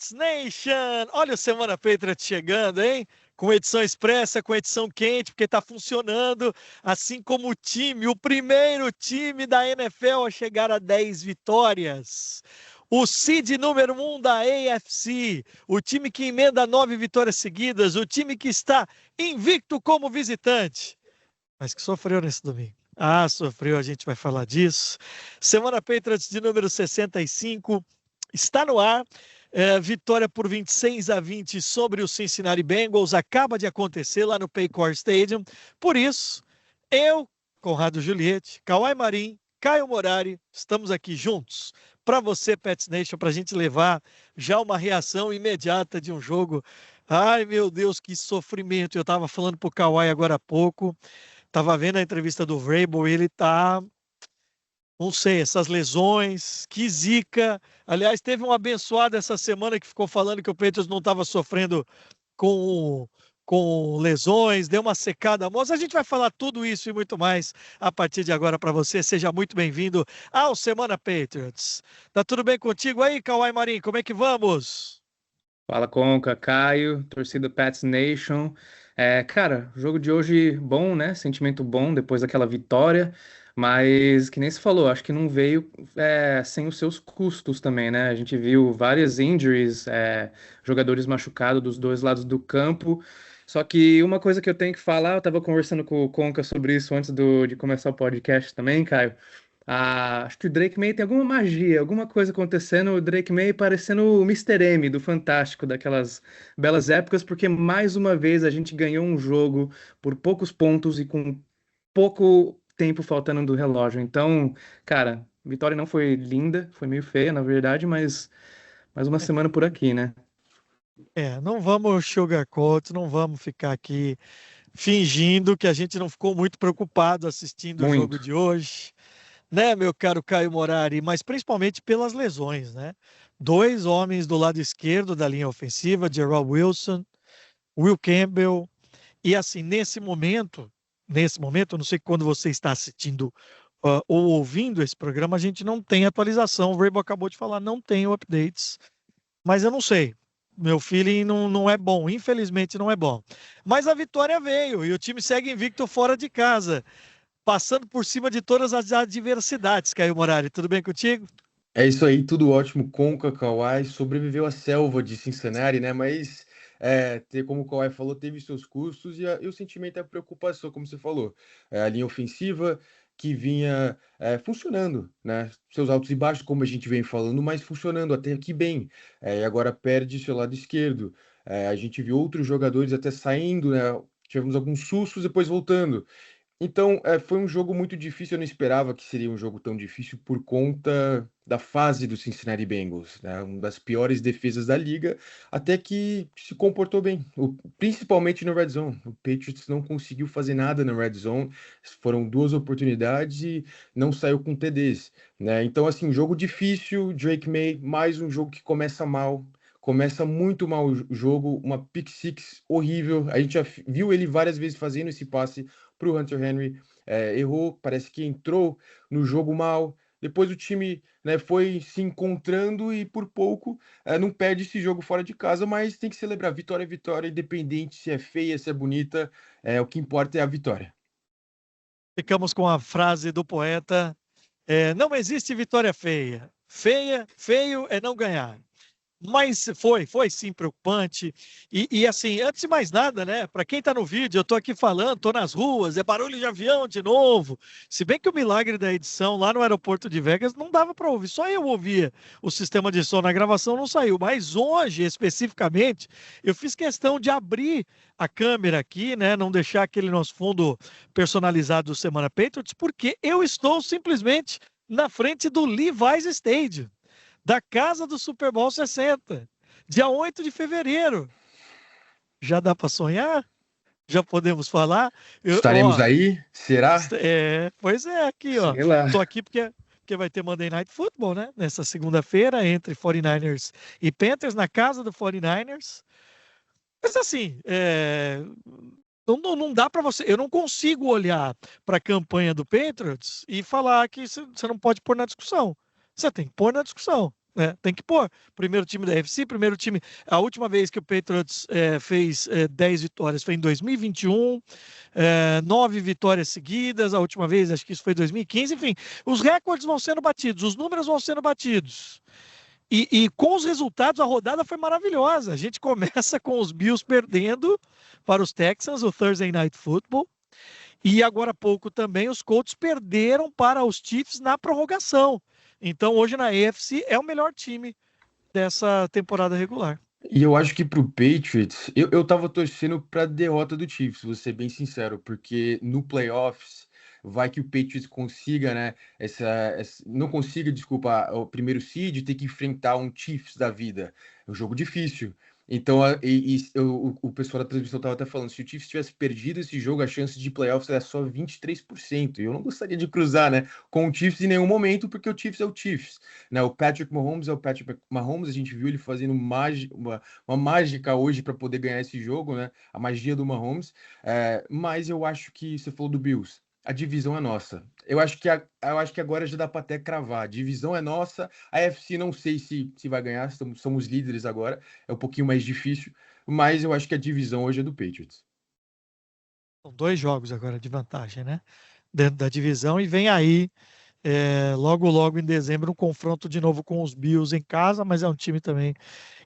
Pets Nation! Olha o Semana Patriot chegando, hein? Com edição expressa, com edição quente, porque está funcionando, assim como o primeiro time da NFL a chegar a 10 vitórias. O seed número 1 da AFC, o time que emenda 9 vitórias seguidas, o time que está invicto como visitante, mas que sofreu nesse domingo. Ah, sofreu, a gente vai falar disso. Semana Patriots de número 65 está no ar. Vitória por 26-20 sobre o Cincinnati Bengals acaba de acontecer lá no Paycor Stadium. Por isso, eu, Conrado Juliette, Kawhi Marim, Caio Morari, estamos aqui juntos para você, Pets Nation, para a gente levar já uma reação imediata de um jogo. Ai, meu Deus, que sofrimento. Eu estava falando para o Kawhi agora há pouco. Tava vendo a entrevista do Vrabel, ele tá, não sei, essas lesões, que zica. Aliás, teve um abençoado essa semana que ficou falando que o Patriots não estava sofrendo com, com lesões, deu uma secada. Moça, a gente vai falar tudo isso e muito mais a partir de agora para você. Seja muito bem-vindo ao Semana Patriots. Tá tudo bem contigo aí, Kawhi Marim? Como é que vamos? Fala, Conca, Caio, torcida Pats Nation. Cara, jogo de hoje bom, né? Sentimento bom depois daquela vitória, mas que nem se falou, acho que não veio sem os seus custos também, né? A gente viu várias injuries, jogadores machucados dos dois lados do campo. Só que uma coisa que eu tenho que falar, eu tava conversando com o Conca sobre isso antes de começar o podcast também, Caio. Acho que o Drake May tem alguma magia, alguma coisa acontecendo, o Drake May parecendo o Mr. M do Fantástico, daquelas belas épocas, porque mais uma vez a gente ganhou um jogo por poucos pontos e com pouco tempo faltando do relógio. Então, cara, a vitória não foi linda, foi meio feia, na verdade, mas mais uma semana por aqui, né? Não vamos sugarcoat, não vamos ficar aqui fingindo que a gente não ficou muito preocupado assistindo o jogo Muito. de hoje, né, meu caro Caio Morari, mas principalmente pelas lesões, né? Dois homens do lado esquerdo da linha ofensiva, Gerald Wilson, Will Campbell, e assim, nesse momento, eu não sei quando você está assistindo ou ouvindo esse programa, a gente não tem atualização. O Vrabel acabou de falar, não tem updates, mas eu não sei. Meu feeling não é bom, infelizmente não é bom. Mas a vitória veio e o time segue invicto fora de casa, passando por cima de todas as adversidades, Caio Morari. Tudo bem contigo? É isso aí, tudo ótimo. Conca, Kawhi sobreviveu à selva de Cincinnati, né? Mas, como o Kawhi falou, teve seus custos e o sentimento é a preocupação, como você falou. A linha ofensiva que vinha funcionando, né? Seus altos e baixos, como a gente vem falando, mas funcionando até aqui bem. E agora perde seu lado esquerdo. A gente viu outros jogadores até saindo, né? Tivemos alguns sustos, depois voltando. Então, foi um jogo muito difícil. Eu não esperava que seria um jogo tão difícil por conta da fase do Cincinnati Bengals, né? Uma das piores defesas da liga, até que se comportou bem, principalmente no Red Zone. O Patriots não conseguiu fazer nada no Red Zone, foram duas oportunidades e não saiu com TDs, né? Então, assim, um jogo difícil, Drake May, mais um jogo que começa mal. Começa muito mal o jogo, uma pick six horrível. A gente já viu ele várias vezes fazendo esse passe para o Hunter Henry, errou, parece que entrou no jogo mal. Depois o time, né, foi se encontrando e por pouco não perde esse jogo fora de casa, mas tem que celebrar. Vitória é vitória, independente se é feia, se é bonita, o que importa é a vitória. Ficamos com a frase do poeta: não existe vitória feia. Feio é não ganhar. Mas foi sim preocupante. E assim, antes de mais nada, né? Para quem está no vídeo, eu estou aqui falando, estou nas ruas, é barulho de avião de novo. Se bem que o milagre da edição lá no aeroporto de Vegas não dava para ouvir, só eu ouvia o sistema de som na gravação, não saiu. Mas hoje, especificamente, eu fiz questão de abrir a câmera aqui, né? Não deixar aquele nosso fundo personalizado do Semana Patriots, porque eu estou simplesmente na frente do Levi's Stadium da casa do Super Bowl 60, dia 8 de fevereiro. Já dá para sonhar? Já podemos falar? Estaremos aí? Será? Pois é, aqui, ó. Sei lá. Tô aqui porque vai ter Monday Night Football, né? Nessa segunda-feira, entre 49ers e Panthers, na casa do 49ers. Mas assim, não dá para você. Eu não consigo olhar para a campanha do Patriots e falar que você não pode pôr na discussão. Você tem que pôr na discussão. né? Tem que pôr. Primeiro time da AFC, primeiro time. A última vez que o Patriots fez 10 vitórias foi em 2021, 9 vitórias seguidas. A última vez, acho que isso foi em 2015. Enfim, os recordes vão sendo batidos, os números vão sendo batidos. E com os resultados, a rodada foi maravilhosa. A gente começa com os Bills perdendo para os Texans, o Thursday Night Football. E agora há pouco também os Colts perderam para os Chiefs na prorrogação. Então hoje na AFC é o melhor time dessa temporada regular. E eu acho que pro Patriots, eu tava torcendo pra derrota do Chiefs, vou ser bem sincero, porque no playoffs vai que o Patriots consiga, né, não consiga, desculpa, o primeiro seed, ter que enfrentar um Chiefs da vida. É um jogo difícil. Então, o pessoal da transmissão tava até falando, se o Chiefs tivesse perdido esse jogo, a chance de playoffs era só 23%. E eu não gostaria de cruzar, né, com o Chiefs em nenhum momento, porque o Chiefs é o Chiefs, né? O Patrick Mahomes é o Patrick Mahomes, a gente viu ele fazendo uma mágica hoje para poder ganhar esse jogo, né? A magia do Mahomes. Mas eu acho que você falou do Bills. A divisão é nossa. Eu acho que agora já dá para até cravar. A divisão é nossa. A AFC não sei se vai ganhar. Somos líderes agora. É um pouquinho mais difícil. Mas eu acho que a divisão hoje é do Patriots. São 2 jogos agora de vantagem, né? Dentro da divisão. E vem aí, logo em dezembro, um confronto de novo com os Bills em casa, mas é um time também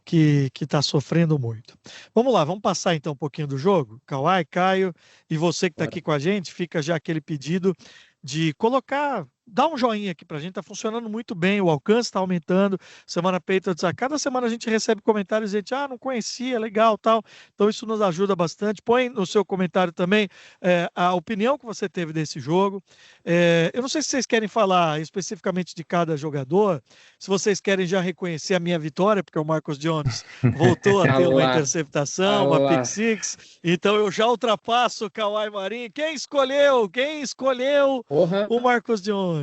que está sofrendo muito. Vamos lá, vamos passar então um pouquinho do jogo. Kawhi, Caio, e você que está aqui com a gente, fica já aquele pedido de colocar, dá um joinha aqui para a gente, está funcionando muito bem, o alcance está aumentando. Semana Patriots, a cada semana a gente recebe comentários e gente, não conhecia, legal, tal. Então isso nos ajuda bastante. Põe no seu comentário também a opinião que você teve desse jogo. Eu não sei se vocês querem falar especificamente de cada jogador, se vocês querem já reconhecer a minha vitória, porque o Marcus Jones voltou a ter uma interceptação, uma pick six, então eu já ultrapasso o Kawhi Marinho. Quem escolheu? Porra, O Marcus Jones?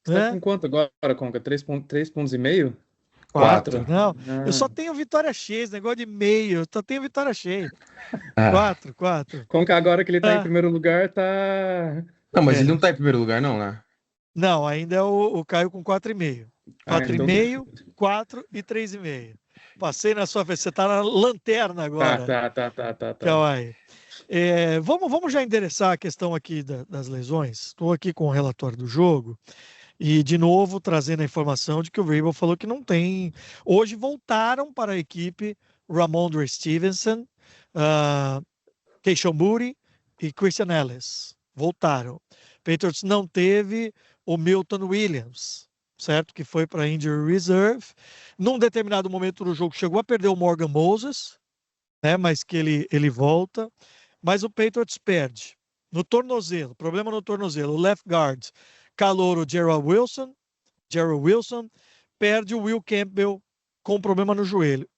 você tá com quanto agora, Conca? 3 pontos e meio? 4, não. Eu só Ah. tenho vitória cheia, esse negócio de meio, eu só tenho vitória cheia. Ah. 4. Conca agora que ele tá em primeiro lugar, tá... Não, mas ele não tá em primeiro lugar, não, né? Não, ainda é o Caio com 4,5. 4,5, 4 e 3,5. Passei na sua vez. Você tá na lanterna agora. Tá. Kawhi. Vamos já endereçar a questão aqui das lesões. Estou aqui com o relatório do jogo. E, de novo, trazendo a informação de que o Vrabel falou que não tem. Hoje voltaram para a equipe Ramondre Stevenson, Keishon Boutte e Christian Ellis. Voltaram. Patriots não teve o Milton Williams, certo? Que foi para Injury Reserve. Num determinado momento do jogo, chegou a perder o Morgan Moses, né? Mas que ele volta. Mas o Patriots perde no tornozelo, problema no tornozelo. O left guard, calouro Gerald Wilson, perde o Will Campbell com problema no joelho.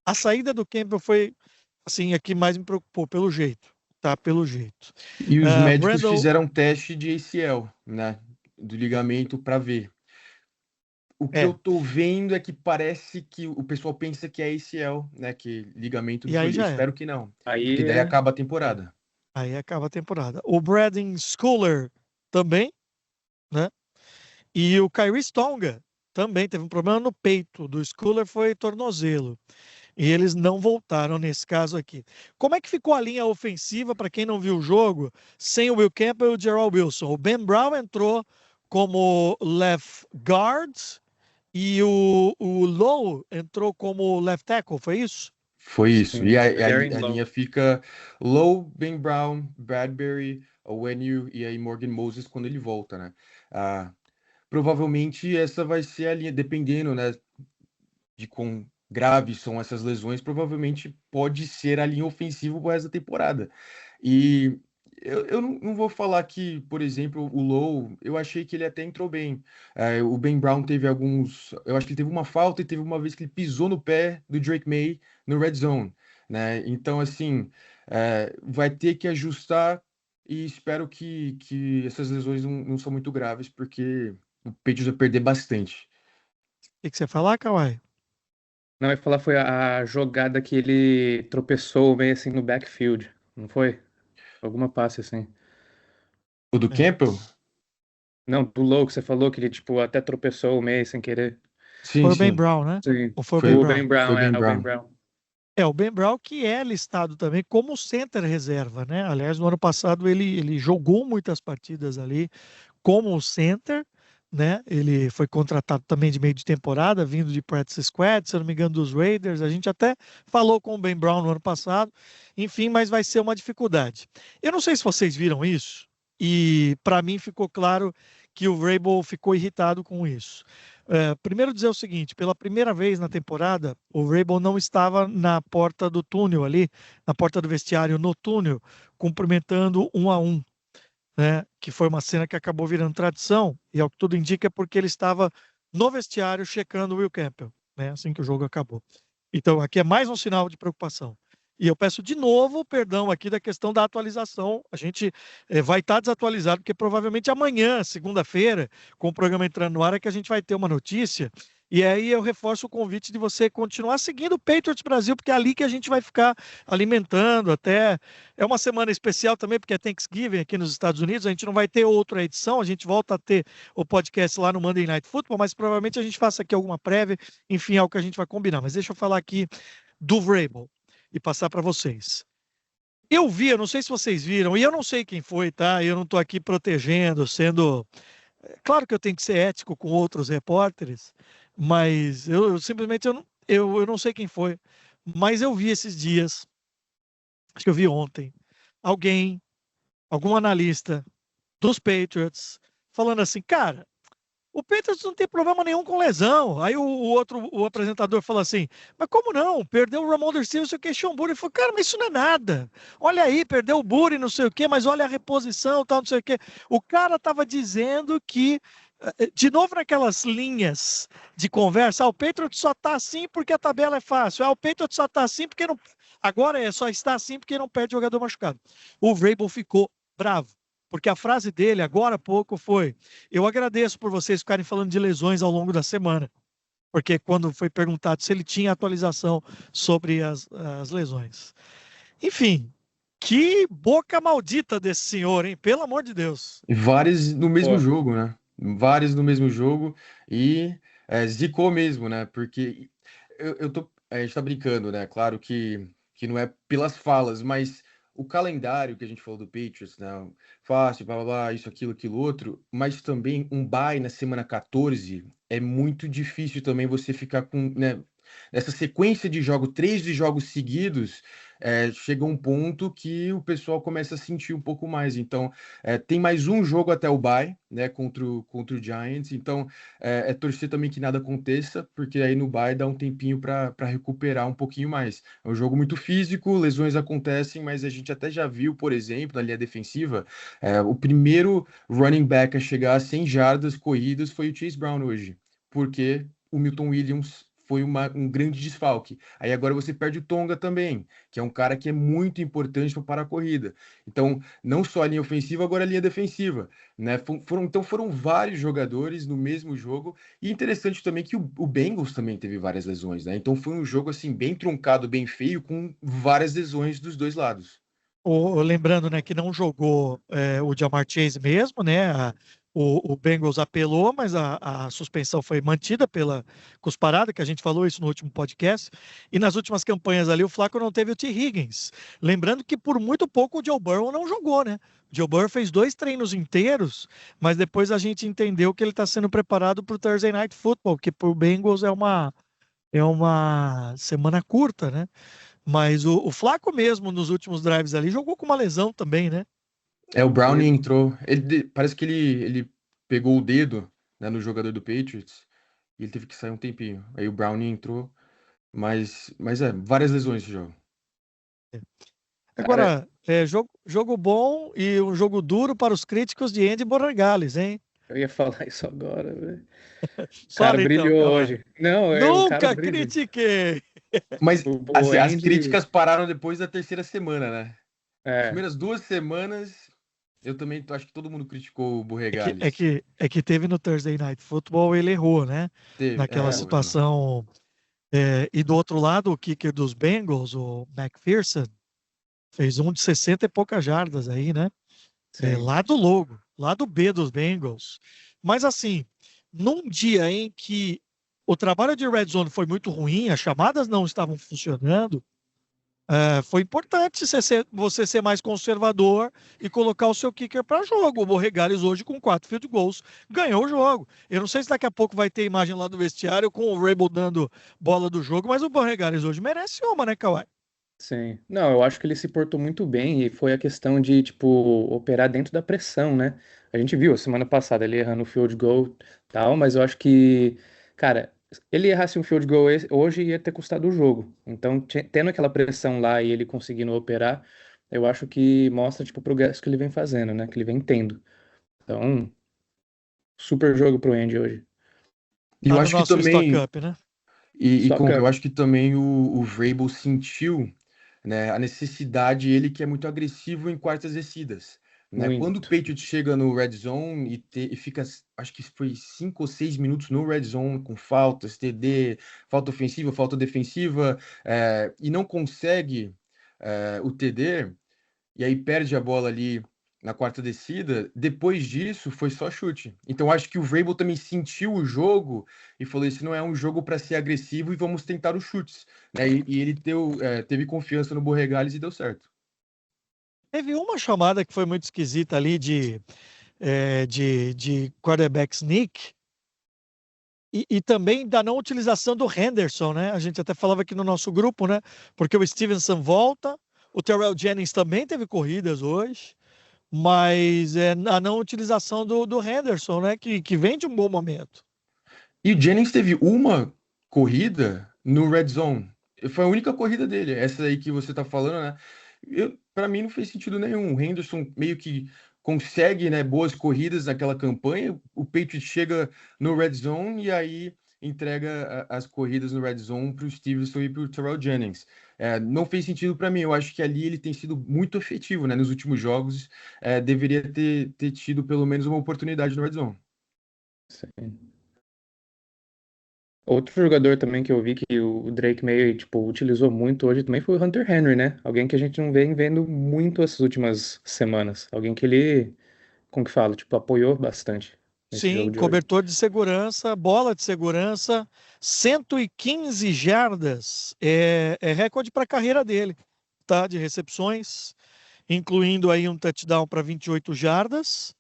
A saída do Campbell foi, assim, a que mais me preocupou, pelo jeito. Tá, pelo jeito. E os médicos fizeram um teste de ACL, né? Do ligamento para ver. O que eu tô vendo é que parece que o pessoal pensa que é ACL, né? Que ligamento do joelho. Espero que não. Porque daí acaba a temporada. Aí acaba a temporada. O Braden Schooler também, né? E o Kyrie Stonga também teve um problema no peito. Do Schooler foi tornozelo. E eles não voltaram nesse caso aqui. Como é que ficou a linha ofensiva, para quem não viu o jogo, sem o Will Campbell e o Gerald Wilson? O Ben Brown entrou como left guard e o Lowe entrou como left tackle, foi isso? Foi isso. E a linha fica Lowe, Ben Brown, Bradbury, Onwenu e aí Morgan Moses quando ele volta, né? Provavelmente essa vai ser a linha, dependendo, né, de quão graves são essas lesões, provavelmente pode ser a linha ofensiva para essa temporada. E eu não vou falar que, por exemplo, o Lowe, eu achei que ele até entrou bem. O Ben Brown teve alguns. Eu acho que ele teve uma falta e teve uma vez que ele pisou no pé do Drake May no red zone, né? Então, assim, vai ter que ajustar e espero que essas lesões não são muito graves, porque o Patriots vai perder bastante. O que você falar, Kawhi? Não, eu ia falar foi a jogada que ele tropeçou meio assim no backfield, não foi? Alguma passe assim. O do Campbell? Não, do Lowe que você falou que ele, tipo, até tropeçou meio sem querer. Sim, Foi o Ben sim. Brown, né? Sim. Ou foi o Foi, Ben O Brown? Ben Brown, foi bem o Ben Brown. Brown. O Ben Brown que é listado também como center reserva, né? Aliás, no ano passado ele jogou muitas partidas ali como center, né? Ele foi contratado também de meio de temporada, vindo de practice squad, se eu não me engano, dos Raiders. A gente até falou com o Ben Brown no ano passado. Enfim, mas vai ser uma dificuldade. Eu não sei se vocês viram isso, e para mim ficou claro que o Vrabel ficou irritado com isso. Primeiro dizer o seguinte, pela primeira vez na temporada, o Vrabel não estava na porta do túnel ali, na porta do vestiário, no túnel, cumprimentando um a um, né? Que foi uma cena que acabou virando tradição, e ao que tudo indica é porque ele estava no vestiário checando o Will Campbell, né? Assim que o jogo acabou. Então, aqui é mais um sinal de preocupação. E eu peço de novo perdão aqui da questão da atualização. A gente vai estar desatualizado, porque provavelmente amanhã, segunda-feira, com o programa entrando no ar, é que a gente vai ter uma notícia. E aí eu reforço o convite de você continuar seguindo o Patriots Brasil, porque é ali que a gente vai ficar alimentando até. É uma semana especial também, porque é Thanksgiving aqui nos Estados Unidos. A gente não vai ter outra edição, a gente volta a ter o podcast lá no Monday Night Football, mas provavelmente a gente faça aqui alguma prévia, enfim, é o que a gente vai combinar. Mas deixa eu falar aqui do Vrabel e passar para vocês. Eu vi, eu não sei se vocês viram, e eu não sei quem foi, tá? Eu não estou aqui protegendo, sendo. Claro que eu tenho que ser ético com outros repórteres, mas eu simplesmente eu não sei quem foi. Mas eu vi esses dias, acho que eu vi ontem, alguém, algum analista dos Patriots, falando assim, cara, o Patriots não tem problema nenhum com lesão. Aí o apresentador falou assim: mas como não? Perdeu o Ramon Stevenson e o Keishon Buri. Ele falou: cara, mas isso não é nada. Olha aí, perdeu o Buri, não sei o quê, mas olha a reposição, tal, não sei o quê. O cara estava dizendo que, de novo naquelas linhas de conversa, o Patriots só está assim porque a tabela é fácil. O Patriots só está assim porque não. Agora só está assim porque não perde jogador machucado. O Vrabel ficou bravo. Porque a frase dele, agora há pouco, foi: eu agradeço por vocês ficarem falando de lesões ao longo da semana. Porque quando foi perguntado se ele tinha atualização sobre as lesões. Enfim, que boca maldita desse senhor, hein? Pelo amor de Deus. E vários no mesmo Pô, jogo, né? Vários no mesmo jogo e zicou mesmo, né? Porque a gente tá brincando, né? Claro que não é pelas falas, mas o calendário que a gente falou do Patriots, né? Fácil, blá blá blá, isso, aquilo outro, mas também um bye na semana 14 é muito difícil também você ficar com, né? Essa sequência de jogos, 3 jogos seguidos, chega um ponto que o pessoal começa a sentir um pouco mais. Então, tem mais um jogo até o bye, né, contra o Giants. Então, é torcer também que nada aconteça, porque aí no bye dá um tempinho para recuperar um pouquinho mais. É um jogo muito físico, lesões acontecem, mas a gente até já viu, por exemplo, na linha defensiva, o primeiro running back a chegar a 100 jardas corridas foi o Chase Brown hoje, porque o Milton Williams foi um grande desfalque. Aí agora você perde o Tonga também, que é um cara que é muito importante para parar a corrida. Então, não só a linha ofensiva, agora a linha defensiva, né? Então foram vários jogadores no mesmo jogo. E interessante também que o Bengals também teve várias lesões, né? Então foi um jogo assim bem truncado, bem feio, com várias lesões dos dois lados. Lembrando, né, que não jogou o Ja'Marr Chase mesmo, né? O Bengals apelou, mas a suspensão foi mantida pela cusparada, que a gente falou isso no último podcast. E nas últimas campanhas ali, o Flacco não teve o T. Higgins. Lembrando que por muito pouco o Joe Burrow não jogou, né? O Joe Burrow fez 2 treinos inteiros, mas depois a gente entendeu que ele está sendo preparado para o Thursday Night Football, que para o Bengals é uma semana curta, né? Mas o Flaco mesmo, nos últimos drives ali, jogou com uma lesão também, né? O Browning foi. entrou. Parece que ele pegou o dedo, né, no jogador do Patriots e ele teve que sair um tempinho. Aí o Browning entrou, mas várias lesões esse jogo. Cara, Agora, jogo bom e um jogo duro para os críticos de Andy Borregales, hein? eu ia falar isso agora, velho. O cara Fala então, brilhou Kawhi. hoje. Não, o cara Nunca brilha. critiquei! Mas O as Andy, críticas pararam depois da terceira semana, né? As é, primeiras 2 semanas, eu também acho que todo mundo criticou o É que, é Borregales. que, é que teve no Thursday Night Football, ele errou, né? Teve, Naquela errou, errou. situação. E do outro lado, o kicker dos Bengals, o McPherson, fez um de 60 e poucas jardas aí, né? sim. Lá do logo, lá do B dos Bengals. Mas assim, num dia em que o trabalho de red zone foi muito ruim, as chamadas não estavam funcionando. Foi importante você ser mais conservador e colocar o seu kicker para jogo. O Borregales hoje com 4 field goals ganhou o jogo. Eu não sei se daqui a pouco vai ter imagem lá do vestiário com o Rabel dando bola do jogo, mas o Borregales hoje merece uma, né, Kawhi? Sim. Não, eu acho que ele se portou muito bem e foi a questão de, tipo, operar dentro da pressão, né? A gente viu semana passada ele errando o field goal e tal, mas eu acho que, cara, ele errasse um field goal hoje ia ter custado o jogo. Então, tendo aquela pressão lá e ele conseguindo operar, eu acho que mostra, tipo, o progresso que ele vem fazendo, né? Que ele vem tendo. Então, super jogo pro Andy hoje. E eu Tá no acho que nosso Stock também, Up, né? e Só Conca, eu cup. acho que também o Vrabel sentiu, né, a necessidade, ele que é muito agressivo em quartas descidas, né? Quando o Muito. Patriots chega no red zone e fica, acho que foi 5 ou 6 minutos no red zone com faltas, TD, falta ofensiva, falta defensiva, e não consegue o TD, e aí perde a bola ali na quarta descida, depois disso foi só chute. Então acho que o Vrabel também sentiu o jogo e falou: esse não é um jogo para ser agressivo e vamos tentar os chutes, né? E ele teve confiança no Borregales e deu certo. Teve uma chamada que foi muito esquisita ali de quarterback sneak e também da não utilização do Henderson, né? A gente até falava aqui no nosso grupo, né? Porque o Stevenson volta, o Terrell Jennings também teve corridas hoje, mas a não utilização do Henderson, né? Que vem de um bom momento. E o Jennings teve uma corrida no red zone. Foi a única corrida dele, essa aí que você tá falando, né? Para mim não fez sentido nenhum. O Henderson meio que consegue, né, boas corridas naquela campanha. O Patriots chega no red zone e aí entrega as corridas no red zone para o Stevenson e para o Terrell Jennings. Não fez sentido para mim. Eu acho que ali ele tem sido muito efetivo, né? Nos últimos jogos, deveria ter tido pelo menos uma oportunidade no red zone. Sim. Outro jogador também que eu vi que o Drake meio, tipo, utilizou muito hoje também foi o Hunter Henry, né? Alguém que a gente não vem vendo muito essas últimas semanas. Alguém que ele, como que fala, tipo, apoiou bastante nesse Sim, jogo de hoje. cobertor de segurança, bola de segurança, 115 jardas, é recorde para a carreira dele, tá? De recepções, incluindo aí um touchdown para 28 jardas,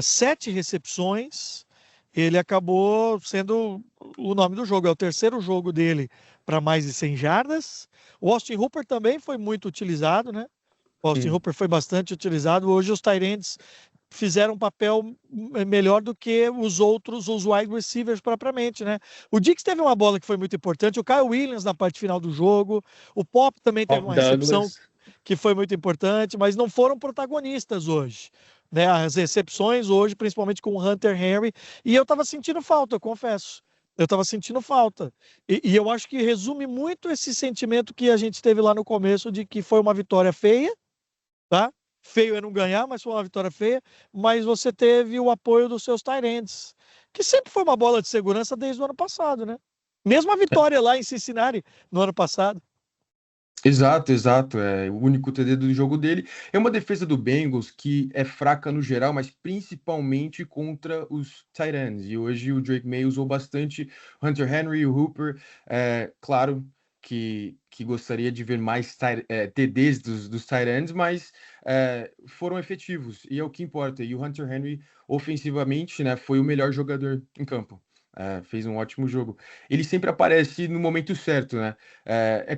7 recepções. Ele acabou sendo o nome do jogo, é o terceiro jogo dele para mais de 100 jardas. O Austin Hooper também foi muito utilizado, né? O Austin Sim. Hooper foi bastante utilizado. Hoje os tight ends fizeram um papel melhor do que os outros, os wide receivers propriamente, né? O Diggs teve uma bola que foi muito importante, o Kyle Williams na parte final do jogo, o Pop também teve Pop uma recepção Douglas. que foi muito importante, mas não foram protagonistas hoje. Né, as recepções hoje, principalmente com o Hunter Henry, e eu estava sentindo falta, eu confesso. Eu estava sentindo falta. E eu acho que resume muito esse sentimento que a gente teve lá no começo de que foi uma vitória feia, tá? Feio é não ganhar, mas foi uma vitória feia. Mas você teve o apoio dos seus tight ends, que sempre foi uma bola de segurança desde o ano passado, né? Mesmo a vitória lá em Cincinnati no ano passado. Exato, exato. É o único TD do jogo dele. É uma defesa do Bengals que é fraca no geral, mas principalmente contra os tight ends. E hoje o Drake May usou bastante Hunter Henry, o Hooper. Claro que gostaria de ver mais TDs dos tight ends, mas foram efetivos. E é o que importa. E o Hunter Henry, ofensivamente, né, foi o melhor jogador em campo. Fez um ótimo jogo. Ele sempre aparece no momento certo, né?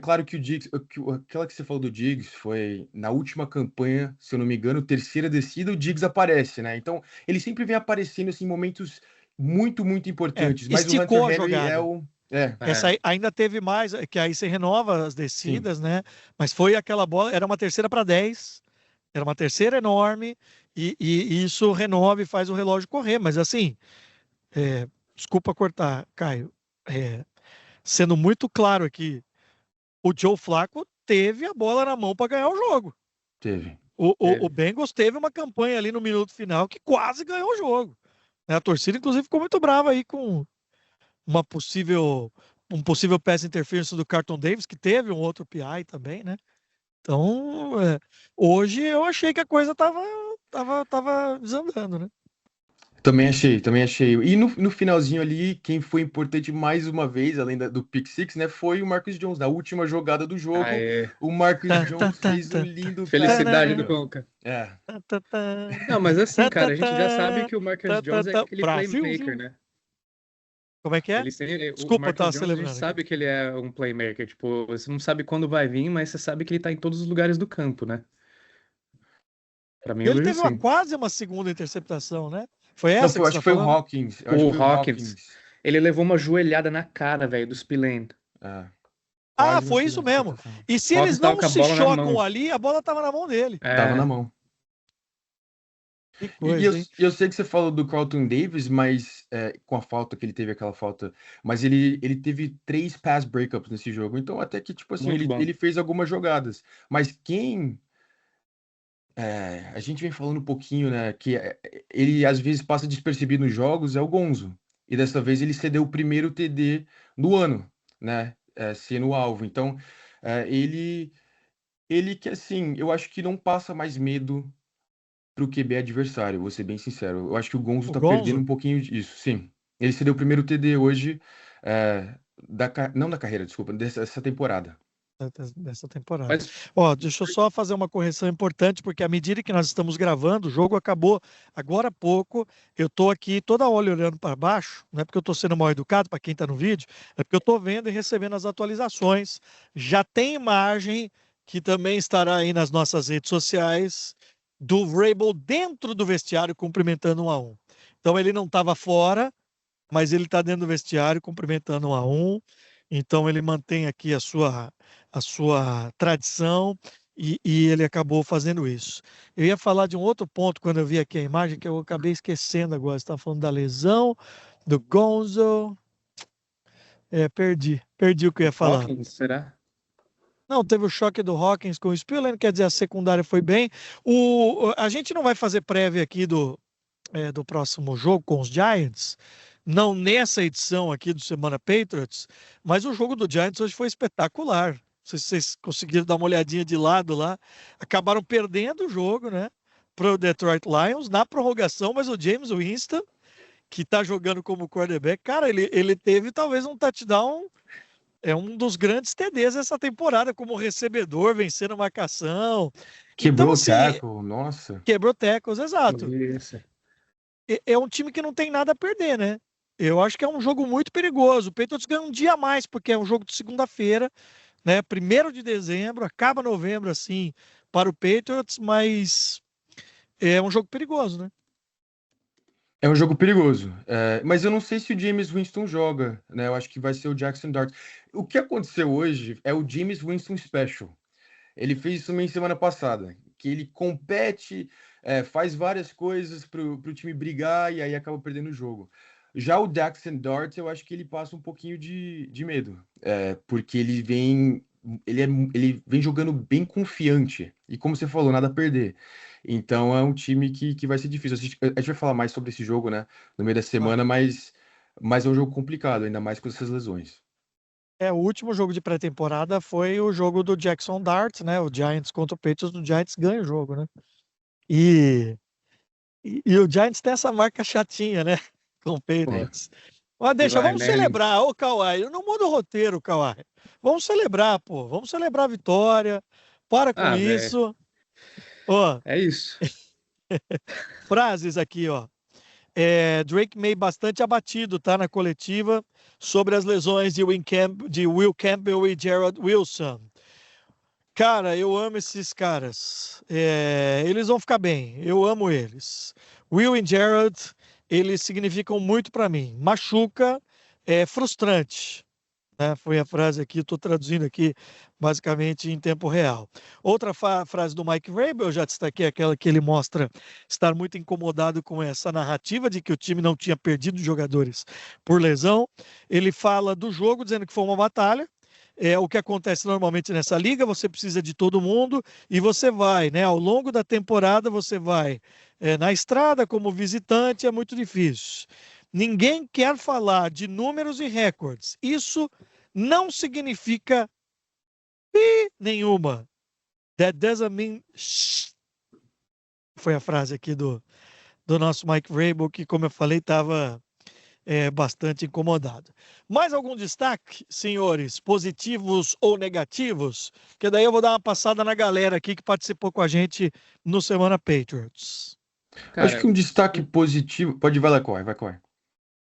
Claro que o Diggs, aquela que você falou do Diggs foi na última campanha, se eu não me engano, terceira descida, o Diggs aparece, né? Então, ele sempre vem aparecendo assim, em momentos muito, muito importantes. Mas o Hunter Esticou a Henry é jogada. o. Essa É, aí, ainda teve mais, que aí você renova as Sim. descidas, né? Mas foi aquela bola, era uma terceira para 10, era uma terceira enorme, e isso renova e faz o relógio correr. Mas assim, desculpa cortar, Caio, é, sendo muito claro aqui, o Joe Flacco teve a bola na mão para ganhar o jogo. Teve. O teve. Bengals teve uma campanha ali no minuto final que quase ganhou o jogo. A torcida, inclusive, ficou muito brava aí com uma possível, um possível pass interference do Carlton Davis, que teve um outro PI também, né? Então, hoje eu achei que a coisa tava desandando, né? Também achei, também achei. E no finalzinho ali, quem foi importante mais uma vez, além do pick six, né, foi o Marcus Jones. Na última jogada do jogo, Aê, o Marcus Tá, tá, Jones tá, fez um tá, lindo passe felicidade do tá, incrível. Conca. É, tá, tá, tá, Não, mas assim, tá, tá, cara, a gente já sabe tá, que o Marcus tá, tá, Jones é tá. aquele Brasil, playmaker, viu? né? Como é que é? O Desculpa, eu Marcus tava Jones, a gente celebrando aqui. sabe que ele é um playmaker. Tipo, você não sabe quando vai vir, mas você sabe que ele tá em todos os lugares do campo, né? Pra mim, eu Ele vejo teve assim. quase uma segunda interceptação, né? Foi não, essa foi, que você acho tá que foi o falando? Hawkins. Eu acho que O foi o Hawkins, Hawkins. ele levou uma joelhada na cara, velho, do Spillane. É, Ah, quase uma foi isso segunda mesmo. interceptação. E se O eles Hawkins tava não com a se bola na chocam mão. ali, a bola tava na mão dele. Tava na É, mão. Que E coisa, hein? eu sei que você falou do Carlton Davis, mas com a falta que ele teve, aquela falta, mas ele teve 3 pass breakups nesse jogo. Então, até que, tipo assim, muito bom. ele fez algumas jogadas. Mas a gente vem falando um pouquinho, né, que ele às vezes passa despercebido nos jogos, é o Gonzo. E dessa vez ele cedeu o primeiro TD do ano, né, sendo o alvo. Então, ele que, assim, eu acho que não passa mais medo pro QB adversário, vou ser bem sincero. Eu acho que o Gonzo O tá perdendo Gonzo, um pouquinho disso, sim. Ele cedeu o primeiro TD hoje, não da carreira, desculpa, dessa temporada. dessa temporada. Mas, Ó, deixa eu só fazer uma correção importante, porque à medida que nós estamos gravando, o jogo acabou agora há pouco. Eu tô aqui toda hora olhando para baixo, não é porque eu tô sendo mal educado para quem está no vídeo, é porque eu tô vendo e recebendo as atualizações. Já tem imagem que também estará aí nas nossas redes sociais do Vrabel dentro do vestiário cumprimentando 1 a 1. Então ele não estava fora, mas ele está dentro do vestiário cumprimentando 1 a 1. Então ele mantém aqui a sua tradição e ele acabou fazendo isso. Eu ia falar de um outro ponto quando eu vi aqui a imagem que eu acabei esquecendo agora. Você estava falando da lesão, do Gonzo. Perdi o que eu ia falar. Hawkins, será? Não, teve o choque do Hawkins com o Spillane, quer dizer, a secundária foi bem. A gente não vai fazer prévia aqui do próximo jogo com os Giants, não nessa edição aqui do Semana Patriots, mas o jogo do Giants hoje foi espetacular. Não sei se vocês conseguiram dar uma olhadinha de lado lá. Acabaram perdendo o jogo, né? Para o Detroit Lions na prorrogação, mas o James Winston, que está jogando como quarterback, cara, ele teve talvez um touchdown, é um dos grandes TDs essa temporada, como recebedor, vencendo a marcação. Então, Quebrou o assim, tackle, nossa. quebrou tackles, exato. Isso. É um time que não tem nada a perder, né? Eu acho que é um jogo muito perigoso. O Patriots ganha um dia a mais, porque é um jogo de segunda-feira, né? 1º de dezembro, acaba novembro, assim, para o Patriots, mas é um jogo perigoso, né? É um jogo perigoso, mas eu não sei se o James Winston joga, né? Eu acho que vai ser o Jackson Dart. O que aconteceu hoje é o James Winston Special. Ele fez isso também semana passada, que ele compete, faz várias coisas pro time brigar e aí acaba perdendo o jogo. Já o Jackson Dart, eu acho que ele passa um pouquinho de medo, porque ele vem jogando bem confiante. E como você falou, nada a perder. Então é um time que vai ser difícil. A gente vai falar mais sobre esse jogo, né, no meio da Vai. semana, mas é um jogo complicado, ainda mais com essas lesões. O último jogo de pré-temporada foi o jogo do Jackson Dart, né? O Giants contra o Patriots, o Giants ganha o jogo, né? E o Giants tem essa marca chatinha, né? Com o Tem. Patriots. Mas deixa, Eli vamos Manning. celebrar, ô Kawhi. Não muda o roteiro, Kawhi. Vamos celebrar, pô. Vamos celebrar a vitória. Para com Ah, velho, isso. Ó, é isso. frases aqui, ó. Drake May bastante abatido, tá? Na coletiva sobre as lesões de Will Campbell e Gerald Wilson. Cara, eu amo esses caras. Eles vão ficar bem. Eu amo eles. Will e Gerald, eles significam muito para mim. Machuca, é frustrante, né? Foi a frase aqui, estou traduzindo aqui basicamente em tempo real. Outra frase do Mike Vrabel, eu já destaquei aquela que ele mostra estar muito incomodado com essa narrativa de que o time não tinha perdido jogadores por lesão. Ele fala do jogo, dizendo que foi uma batalha. É o que acontece normalmente nessa liga, você precisa de todo mundo e você vai, né? Ao longo da temporada você vai na estrada como visitante, é muito difícil. Ninguém quer falar de números e recordes. Isso não significa nenhuma. That doesn't mean. Foi a frase aqui do nosso Mike Vrabel, que, como eu falei, estava bastante incomodado. Mais algum destaque, senhores, positivos ou negativos? Que daí eu vou dar uma passada na galera aqui que participou com a gente no Semana Patriots. Acho que Cara, um destaque positivo. Pode ir, vai lá, Corre, vai, Corre.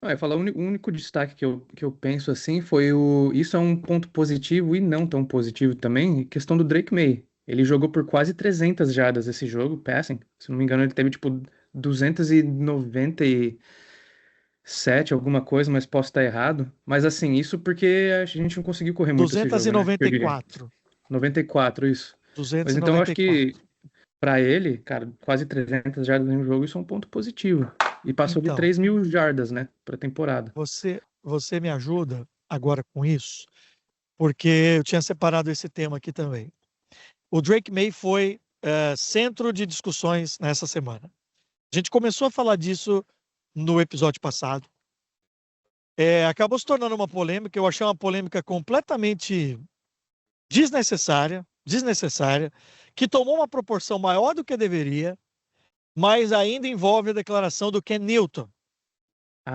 eu falar, o único destaque que eu penso assim foi o. Isso é um ponto positivo e não tão positivo também, questão do Drake May. Ele jogou por quase 300 jardas esse jogo, passing. Se não me engano, ele teve tipo 297, alguma coisa, mas posso estar errado. Mas assim, isso porque a gente não conseguiu correr muito esse jogo, né? Eu diria. 294. 94, isso. Mas então eu acho 294. que pra ele, cara, quase 300 jardas em um jogo, isso é um ponto positivo. E passou de Então, 3.000 jardas, né, pra temporada. você me ajuda agora com isso, porque eu tinha separado esse tema aqui também. O Drake May foi centro de discussões nessa semana. A gente começou a falar disso no episódio passado. Acabou se tornando uma polêmica. Eu achei uma polêmica completamente desnecessária, que tomou uma proporção maior do que deveria, mas ainda envolve a declaração do Ken Newton.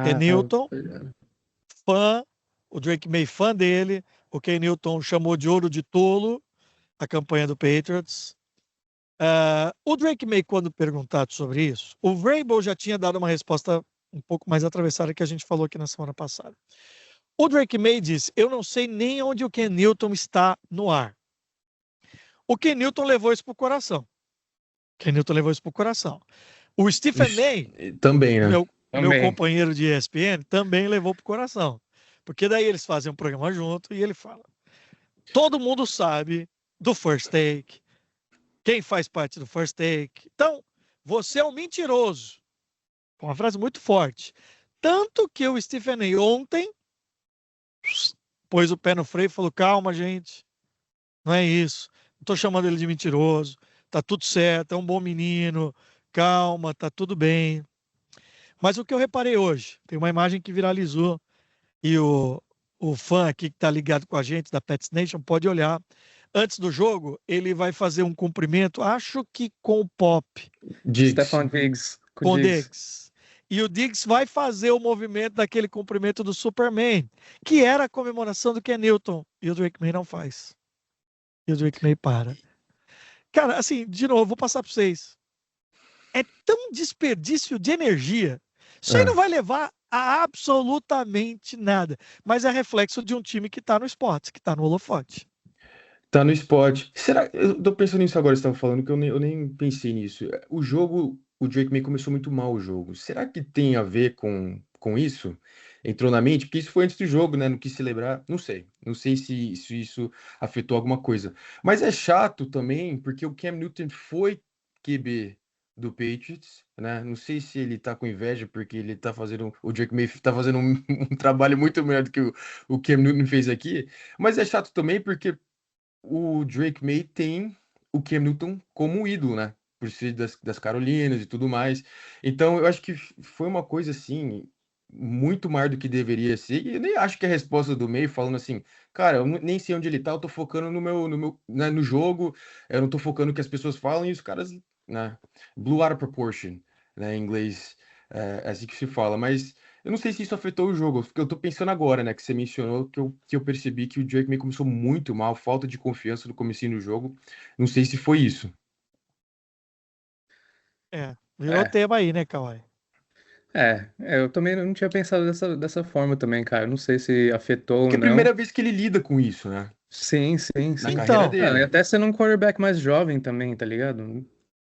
Ken Newton, fã, o Drake May fã dele, o Ken Newton chamou de ouro de tolo a campanha do Patriots. O Drake May, quando perguntado sobre isso, o Vrabel já tinha dado uma resposta um pouco mais atravessada que a gente falou aqui na semana passada. O Drake May disse: eu não sei nem onde o Ken Newton está no ar. O Ken Newton levou isso para o coração. O Stephen May, Também, né? meu companheiro de ESPN, também levou para o coração. Porque daí eles fazem um programa junto e ele fala: todo mundo sabe do First Take, quem faz parte do First Take. Então, você é um mentiroso. Uma frase muito forte. Tanto que o Stephen May ontem pôs o pé no freio e falou: calma, gente, não é isso. Não estou chamando ele de mentiroso. Tá tudo certo, é um bom menino. Calma, tá tudo bem. Mas o que eu reparei hoje, tem uma imagem que viralizou e o fã aqui que está ligado com a gente da Pets Nation pode olhar. Antes do jogo, ele vai fazer um cumprimento, acho que com o Pop. Stefan Diggs. Com o Diggs. E o Diggs vai fazer o movimento daquele cumprimento do Superman, que era a comemoração do Ken Newton. E o Drake May não faz. E o Drake May para. Cara, assim, de novo, vou passar para vocês. É tão desperdício de energia. Isso aí não vai levar a absolutamente nada. Mas é reflexo de um time que está no esporte, que está no holofote. Tá no esporte. Será? Eu tô pensando nisso agora, você estava falando, que eu nem pensei nisso. O jogo, o Drake May começou muito mal o jogo. Será que tem a ver com isso? Entrou na mente? Porque isso foi antes do jogo, né? Não quis celebrar. Não sei. Não sei se isso afetou alguma coisa. Mas é chato também, porque o Cam Newton foi QB do Patriots, né? Não sei se ele tá com inveja, porque ele tá fazendo. O Drake May tá fazendo um trabalho muito melhor do que o Cam Newton fez aqui. Mas é chato também, porque o Drake May tem o Cam Newton como ídolo, né? Por ser das Carolinas e tudo mais. Então, eu acho que foi uma coisa assim, muito maior do que deveria ser. E eu nem acho que a resposta do May falando assim, cara, eu nem sei onde ele tá, eu tô focando né, no jogo, eu não tô focando no que as pessoas falam, e os caras, né, blew out of proportion, né, em inglês, é assim que se fala. Mas eu não sei se isso afetou o jogo, porque eu tô pensando agora, né, que você mencionou, que eu percebi que o Drake May começou muito mal, falta de confiança no comecinho do jogo. Não sei se foi isso. Virou tema aí, né, Kawhi? Eu também não tinha pensado dessa forma também, cara. Não sei se afetou Porque ou é a não. primeira vez que ele lida com isso, né, Sim. na carreira Então, E dele. até sendo um quarterback mais jovem também, tá ligado?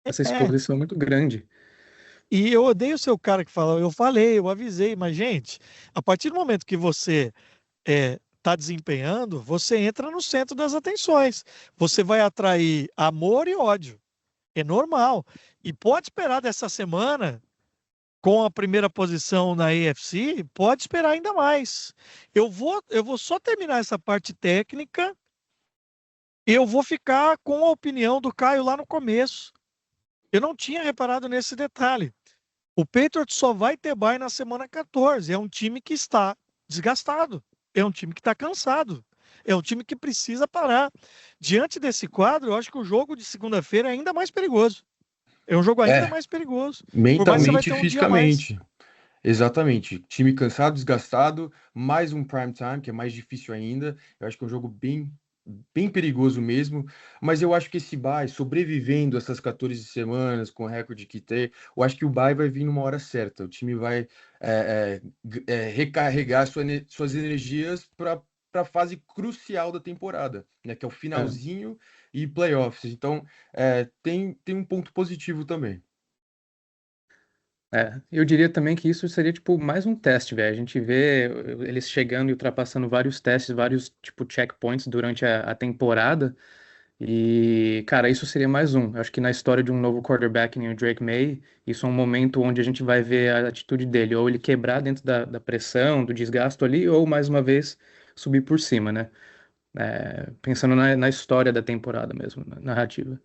Essa é. exposição é muito grande. E eu odeio ser o cara que fala, eu falei, eu avisei, mas, gente, a partir do momento que você está desempenhando, você entra no centro das atenções. Você vai atrair amor e ódio. É normal. E pode esperar dessa semana, com a primeira posição na AFC, pode esperar ainda mais. Eu vou só terminar essa parte técnica. Eu vou ficar com a opinião do Caio lá no começo. Eu não tinha reparado nesse detalhe. O Patriots só vai ter bye na semana 14. É um time que está desgastado. É um time que está cansado. É um time que precisa parar. Diante desse quadro, eu acho que o jogo de segunda-feira é ainda mais perigoso. É um jogo ainda É, mais perigoso. Por mais que você vai mentalmente ter e um dia a mais. fisicamente. Exatamente. Time cansado, desgastado, mais um prime time, que é mais difícil ainda. Eu acho que é um jogo bem perigoso mesmo. Mas eu acho que esse bye, sobrevivendo essas 14 semanas com o recorde que tem, eu acho que o bye vai vir numa hora certa. O time vai recarregar suas energias para a fase crucial da temporada, né? Que é o É. finalzinho e playoffs. Então, tem um ponto positivo também. Eu diria também que isso seria, tipo, mais um teste, velho. A gente vê eles chegando e ultrapassando vários testes, vários, tipo, checkpoints durante a temporada. E, cara, isso seria mais um. Eu acho que na história de um novo quarterback, nem o Drake May, isso é um momento onde a gente vai ver a atitude dele, ou ele quebrar dentro da pressão, do desgasto ali, ou, mais uma vez, subir por cima, né? Pensando na história da temporada mesmo, na narrativa.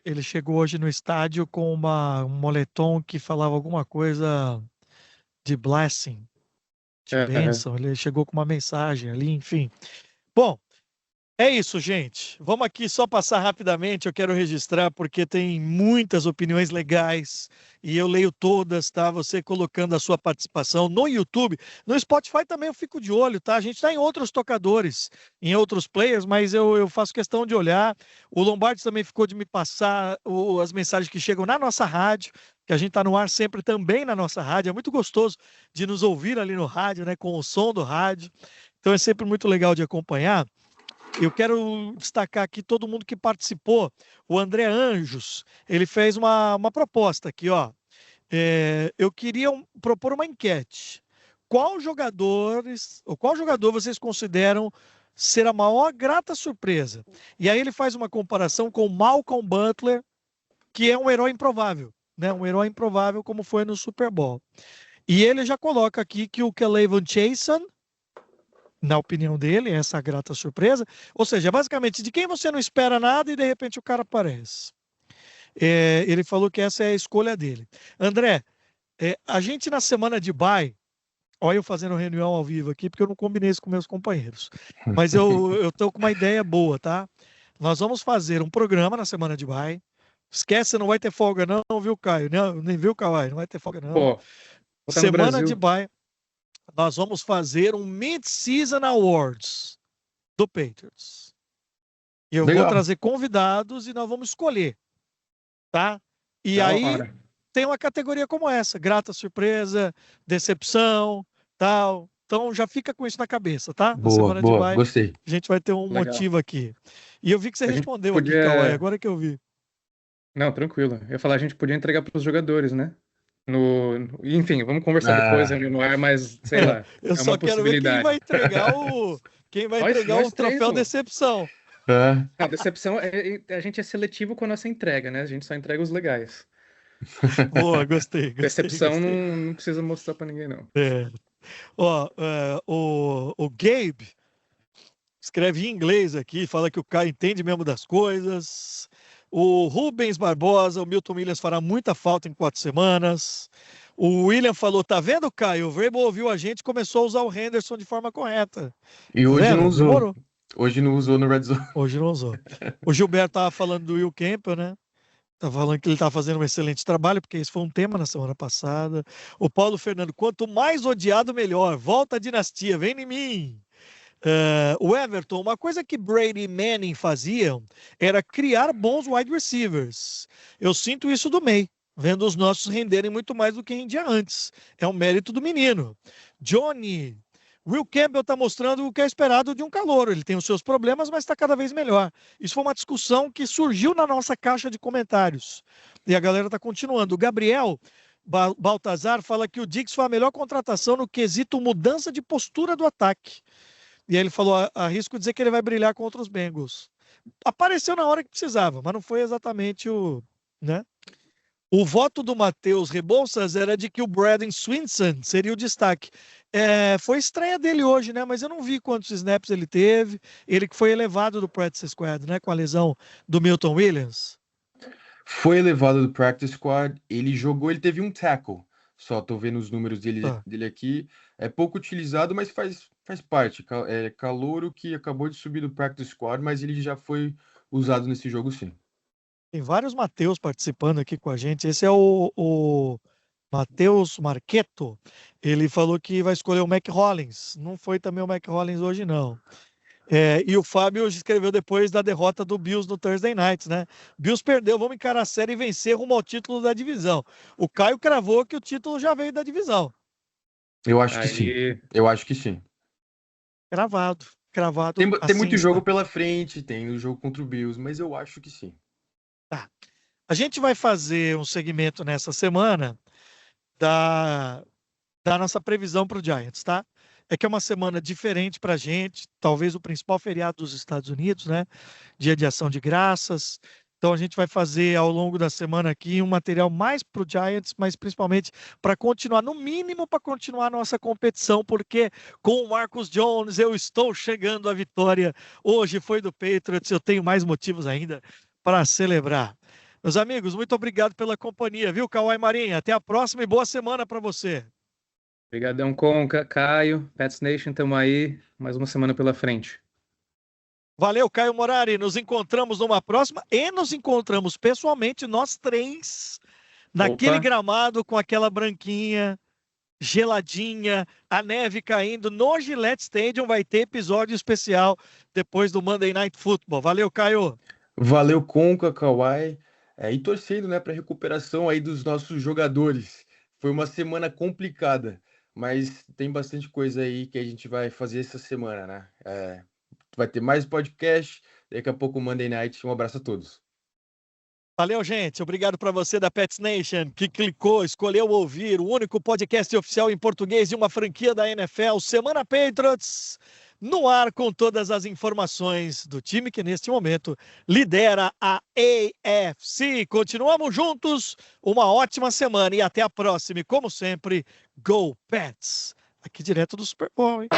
Ele chegou hoje no estádio com um moletom que falava alguma coisa de blessing, de Aham. bênção. Ele chegou com uma mensagem ali, enfim. Bom, é isso, gente. Vamos aqui só passar rapidamente. Eu quero registrar porque tem muitas opiniões legais e eu leio todas, tá? Você colocando a sua participação no YouTube. No Spotify também eu fico de olho, tá? A gente está em outros tocadores, em outros players, mas eu faço questão de olhar. O Lombardi também ficou de me passar as mensagens que chegam na nossa rádio, que a gente está no ar sempre também na nossa rádio. É muito gostoso de nos ouvir ali no rádio, né? Com o som do rádio. Então é sempre muito legal de acompanhar. Eu quero destacar aqui todo mundo que participou. O André Anjos, ele fez uma proposta aqui, ó. Eu queria propor uma enquete. Qual jogador vocês consideram ser a maior grata surpresa? E aí ele faz uma comparação com o Malcolm Butler, que é um herói improvável, né? Um herói improvável como foi no Super Bowl. E ele já coloca aqui que o K'Lavon Chaisson, na opinião dele, essa grata surpresa. Ou seja, basicamente, de quem você não espera nada e de repente o cara aparece. Ele falou que essa é a escolha dele. André, a gente na semana de bye, olha eu fazendo reunião ao vivo aqui, porque eu não combinei isso com meus companheiros. Mas eu estou com uma ideia boa, tá? Nós vamos fazer um programa na semana de bye. Esquece, não vai ter folga não, viu, Caio? Não, nem viu, Kawhi? Não vai ter folga não. Pô, vou estar no Semana de Brasil. bye, nós vamos fazer um Mid-Season Awards do Patriots. E eu vou Legal. trazer convidados e nós vamos escolher, tá? E Da aí hora. tem uma categoria como essa, grata surpresa, decepção, tal. Então já fica com isso na cabeça, tá? Na Boa, semana de boa, bye, gostei. a gente vai ter um Legal. motivo aqui. E eu vi que você A gente respondeu aqui, Kawhi, podia. agora que eu vi. Não, tranquilo. Eu ia falar, a gente podia entregar para os jogadores, né? Enfim, vamos conversar depois, Ah, reunião no ar, mas sei lá, Eu é uma só quero ver possibilidade. quem vai entregar o Nós três, troféu pô. decepção. A decepção a gente é seletivo com a nossa entrega, né? A gente só entrega os legais. Boa, gostei, gostei, Decepção gostei. não precisa mostrar para ninguém, não. É. Ó, o Gabe escreve em inglês aqui, fala que o Caio entende mesmo das coisas. O Rubens Barbosa, o Milton Williams fará muita falta em 4 semanas. O William falou: tá vendo, Caio? O Vrabel ouviu a gente e começou a usar o Henderson de forma correta. e Tá hoje não vendo? usou. Demorou. Hoje não usou no Red Zone. Hoje não usou. O Gilberto tava falando do Will Campbell, né? Tá falando que ele tá fazendo um excelente trabalho, porque esse foi um tema na semana passada. O Paulo Fernando, quanto mais odiado, melhor. Volta a dinastia, vem em mim. O Everton, uma coisa que Brady e Manning faziam era criar bons wide receivers. Eu sinto isso do May, vendo os nossos renderem muito mais do que rendia antes. É um mérito do menino. Johnny, Will Campbell está mostrando o que é esperado de um calouro. Ele tem os seus problemas, mas está cada vez melhor. Isso foi uma discussão que surgiu na nossa caixa de comentários. E a galera está continuando. O Gabriel Baltazar fala que o Dix foi a melhor contratação no quesito mudança de postura do ataque. E aí ele falou: arrisco dizer que ele vai brilhar contra os Bengals. Apareceu na hora que precisava, mas não foi exatamente né? O voto do Matheus Rebouças era de que o Braden Swinson seria o destaque. Foi estreia dele hoje, né? Mas eu não vi quantos snaps ele teve. Ele que foi elevado do practice squad, né? Com a lesão do Milton Williams. Foi elevado do practice squad. Ele jogou, ele teve um tackle. Só tô vendo os números Tá. dele aqui. É pouco utilizado, mas faz parte. É calouro que acabou de subir do practice squad, mas ele já foi usado nesse jogo, sim. Tem vários Matheus participando aqui com a gente. Esse é o Matheus Marqueto. Ele falou que vai escolher o Mac Hollins. Não foi também o Mac Hollins hoje, não. E o Fábio escreveu depois da derrota do Bills no Thursday Night, né? Bills perdeu, vamos encarar a série e vencer rumo ao título da divisão. O Caio cravou que o título já veio da divisão. Eu acho que sim. Eu acho que sim. Cravado. Tem assim muito está. jogo pela frente, tem o jogo contra o Bills, mas eu acho que sim. Tá. A gente vai fazer um segmento nessa semana da nossa previsão para o Giants, tá? É que é uma semana diferente para a gente, talvez o principal feriado dos Estados Unidos, né? Dia de Ação de Graças. Então a gente vai fazer ao longo da semana aqui um material mais para o Giants, mas principalmente para continuar, no mínimo para continuar a nossa competição, porque com o Marcus Jones eu estou chegando à vitória. Hoje foi do Patriots, eu tenho mais motivos ainda para celebrar. Meus amigos, muito obrigado pela companhia, viu, Kawhi Marinha? Até a próxima e boa semana para você. Obrigadão, Conca, Caio, Pets Nation, tamo aí, mais uma semana pela frente. Valeu, Caio Morari. Nos encontramos numa próxima e nos encontramos pessoalmente, nós três, naquele gramado com aquela branquinha, geladinha, a neve caindo. No Gillette Stadium vai ter episódio especial depois do Monday Night Football. Valeu, Caio. Valeu, Conca, Kawhi. E torcendo, né, para a recuperação aí dos nossos jogadores. Foi uma semana complicada, mas tem bastante coisa aí que a gente vai fazer essa semana, né? Vai ter mais podcast, daqui a pouco o Monday Night. Um abraço a todos. Valeu, gente. Obrigado para você da Pets Nation que clicou, escolheu ouvir o único podcast oficial em português de uma franquia da NFL, Semana Patriots, no ar com todas as informações do time que neste momento lidera a AFC. Continuamos juntos, uma ótima semana e até a próxima. E como sempre, Go Pets! Aqui direto do Super Bowl, hein?